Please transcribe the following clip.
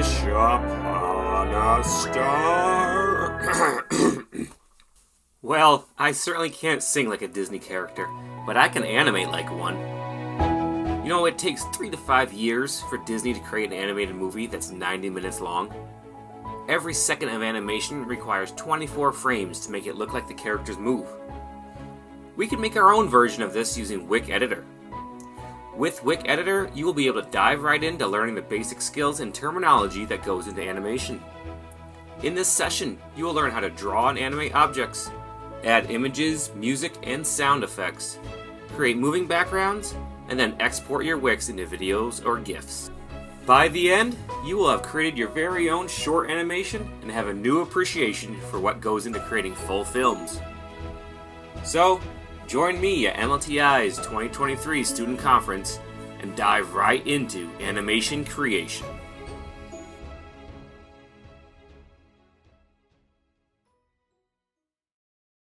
wish upon a star. Well, I certainly can't sing like a Disney character, but I can animate like one. You know, it takes 3 to 5 years for Disney to create an animated movie that's 90 minutes long. Every second of animation requires 24 frames to make it look like the characters move. We can make our own version of this using Wick Editor. With Wick Editor, you will be able to dive right into learning the basic skills and terminology that goes into animation. In this session, you will learn how to draw and animate objects, add images, music, and sound effects, create moving backgrounds, and then export your Wicks into videos or GIFs. By the end, you will have created your very own short animation and have a new appreciation for what goes into creating full films. So, join me at MLTI's 2023 Student Conference and dive right into animation creation.